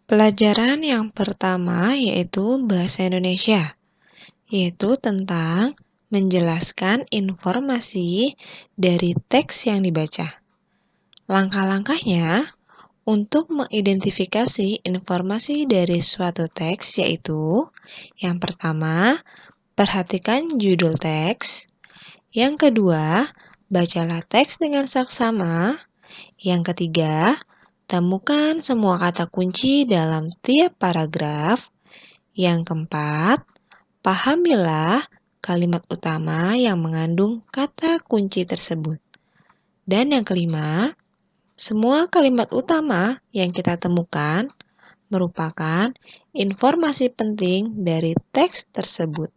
Pelajaran yang pertama yaitu Bahasa Indonesia, yaitu tentang menjelaskan informasi dari teks yang dibaca. Langkah-langkahnya untuk mengidentifikasi informasi dari suatu teks yaitu yang pertama, perhatikan judul teks. Yang kedua, bacalah teks dengan saksama. Yang ketiga, temukan semua kata kunci dalam tiap paragraf. Yang keempat, pahamilah kalimat utama yang mengandung kata kunci tersebut. Dan yang kelima, semua kalimat utama yang kita temukan merupakan informasi penting dari teks tersebut.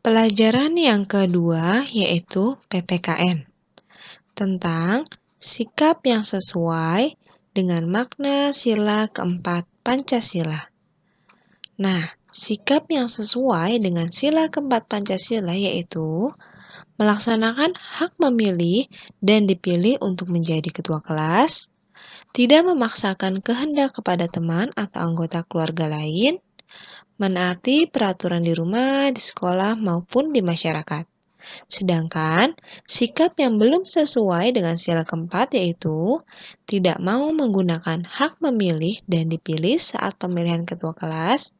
Pelajaran yang kedua yaitu PPKN, tentang sikap yang sesuai dengan makna sila keempat Pancasila. Nah, sikap yang sesuai dengan sila keempat Pancasila yaitu melaksanakan hak memilih dan dipilih untuk menjadi ketua kelas, tidak memaksakan kehendak kepada teman atau anggota keluarga lain, menaati peraturan di rumah, di sekolah, maupun di masyarakat. Sedangkan sikap yang belum sesuai dengan sila keempat yaitu tidak mau menggunakan hak memilih dan dipilih saat pemilihan ketua kelas,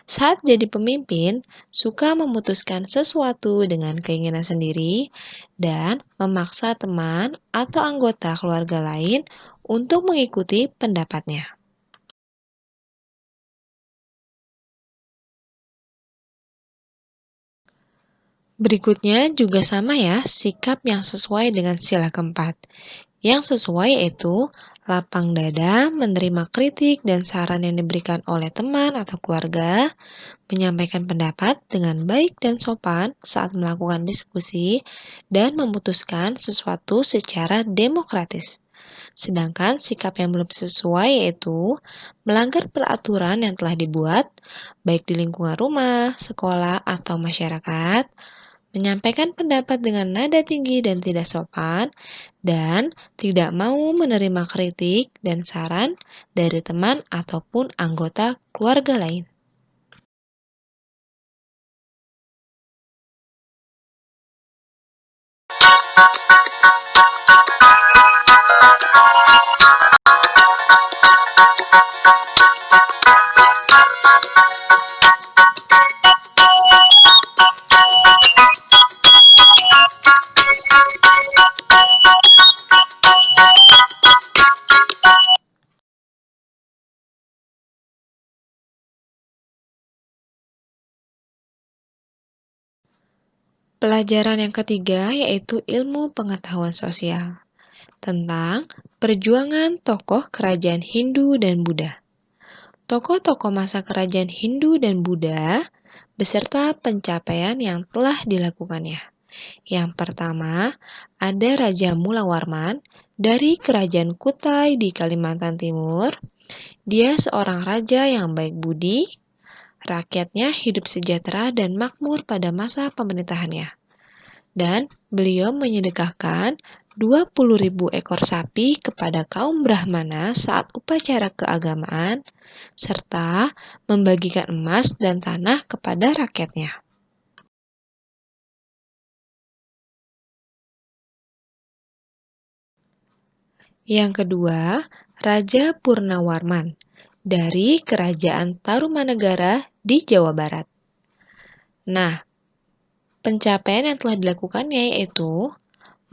saat jadi pemimpin, suka memutuskan sesuatu dengan keinginan sendiri dan memaksa teman atau anggota keluarga lain untuk mengikuti pendapatnya. Berikutnya juga sama ya, sikap yang sesuai dengan sila keempat. Yang sesuai yaitu lapang dada, menerima kritik dan saran yang diberikan oleh teman atau keluarga, menyampaikan pendapat dengan baik dan sopan saat melakukan diskusi, dan memutuskan sesuatu secara demokratis. Sedangkan sikap yang belum sesuai yaitu melanggar peraturan yang telah dibuat, baik di lingkungan rumah, sekolah, atau masyarakat, menyampaikan pendapat dengan nada tinggi dan tidak sopan, dan tidak mau menerima kritik dan saran dari teman ataupun anggota keluarga lain. Pelajaran yang ketiga yaitu ilmu pengetahuan sosial, tentang perjuangan tokoh kerajaan Hindu dan Buddha. Tokoh-tokoh masa kerajaan Hindu dan Buddha beserta pencapaian yang telah dilakukannya. Yang pertama, ada Raja Mulawarman dari Kerajaan Kutai di Kalimantan Timur. Dia seorang raja yang baik budi, rakyatnya hidup sejahtera dan makmur pada masa pemerintahannya. Dan beliau menyedekahkan 20.000 ekor sapi kepada kaum Brahmana saat upacara keagamaan, serta membagikan emas dan tanah kepada rakyatnya. Yang kedua, Raja Purnawarman dari Kerajaan Tarumanegara di Jawa Barat. Nah, pencapaian yang telah dilakukannya yaitu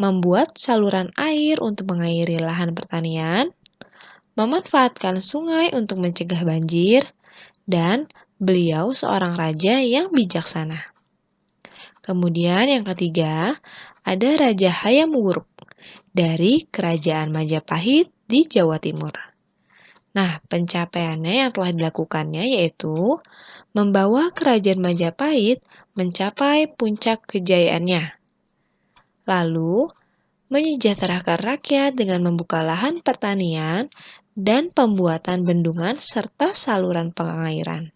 membuat saluran air untuk mengairi lahan pertanian, memanfaatkan sungai untuk mencegah banjir, dan beliau seorang raja yang bijaksana. Kemudian yang ketiga, ada Raja Hayam Wuruk dari Kerajaan Majapahit di Jawa Timur. Nah, pencapaiannya yang telah dilakukannya yaitu membawa Kerajaan Majapahit mencapai puncak kejayaannya. Lalu, menyejahterakan rakyat dengan membuka lahan pertanian dan pembuatan bendungan serta saluran pengairan.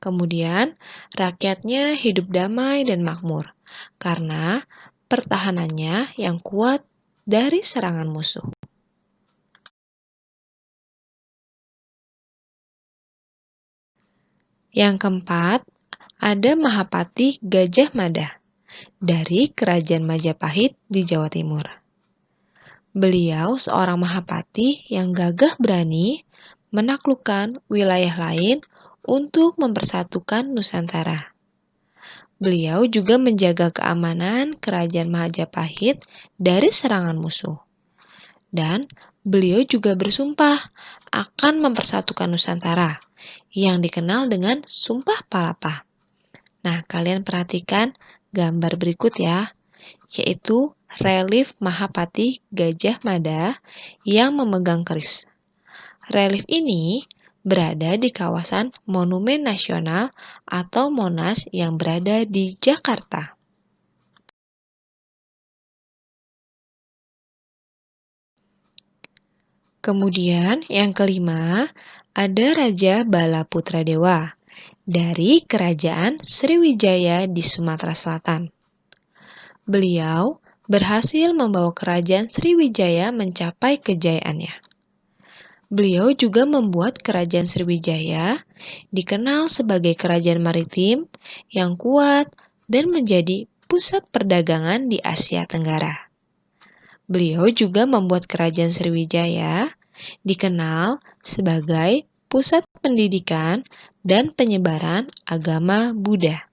Kemudian, rakyatnya hidup damai dan makmur karena pertahanannya yang kuat dari serangan musuh. Yang keempat, ada Mahapati Gajah Mada dari Kerajaan Majapahit di Jawa Timur. Beliau seorang Mahapati yang gagah berani menaklukkan wilayah lain untuk mempersatukan Nusantara. Beliau juga menjaga keamanan Kerajaan Majapahit dari serangan musuh. Dan beliau juga bersumpah akan mempersatukan Nusantara yang dikenal dengan Sumpah Palapa. Nah, kalian perhatikan gambar berikut ya, yaitu relief Mahapati Gajah Mada yang memegang keris. Relief ini berada di kawasan Monumen Nasional atau Monas yang berada di Jakarta. Kemudian yang kelima, ada Raja Balaputra Dewa dari Kerajaan Sriwijaya di Sumatera Selatan. Beliau berhasil membawa Kerajaan Sriwijaya mencapai kejayaannya. Beliau juga membuat Kerajaan Sriwijaya dikenal sebagai kerajaan maritim yang kuat dan menjadi pusat perdagangan di Asia Tenggara. Beliau juga membuat Kerajaan Sriwijaya dikenal sebagai pusat pendidikan dan penyebaran agama Buddha.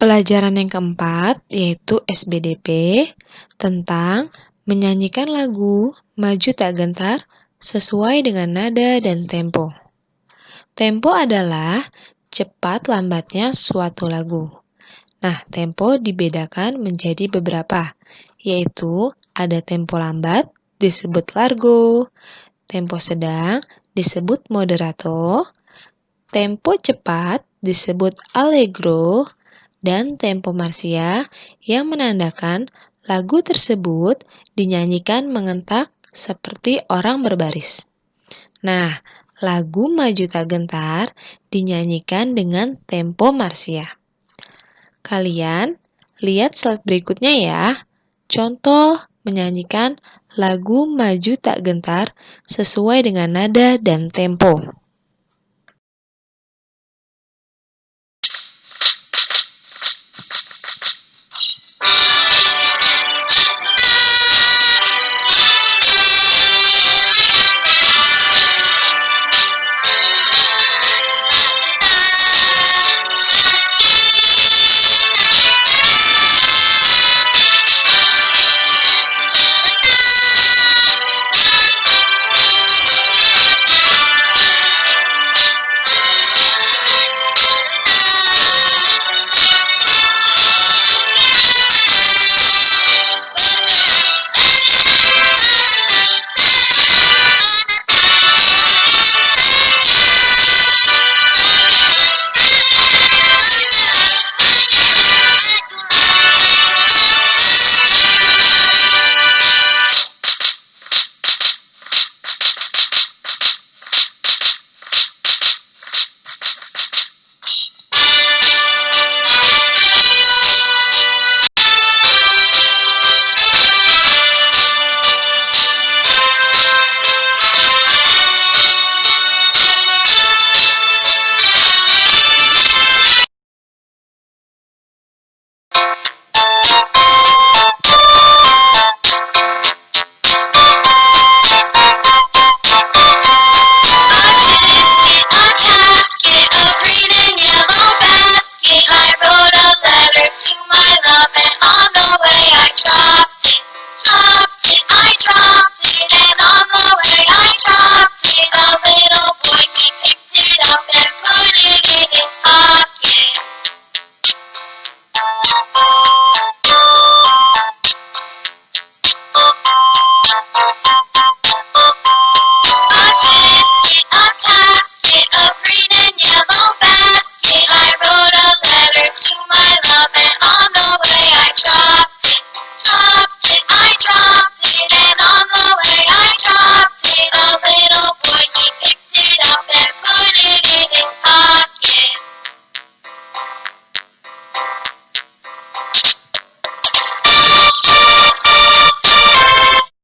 Pelajaran yang keempat yaitu SBDP tentang menyanyikan lagu Maju Tak Gentar sesuai dengan nada dan tempo. Tempo adalah cepat lambatnya suatu lagu. Nah, tempo dibedakan menjadi beberapa, yaitu ada tempo lambat disebut largo, tempo sedang disebut moderato, tempo cepat disebut allegro, dan tempo marsia yang menandakan lagu tersebut dinyanyikan mengentak seperti orang berbaris. Nah, lagu Maju Tak Gentar dinyanyikan dengan tempo marsia. Kalian lihat slide berikutnya ya. Contoh menyanyikan lagu Maju Tak Gentar sesuai dengan nada dan tempo.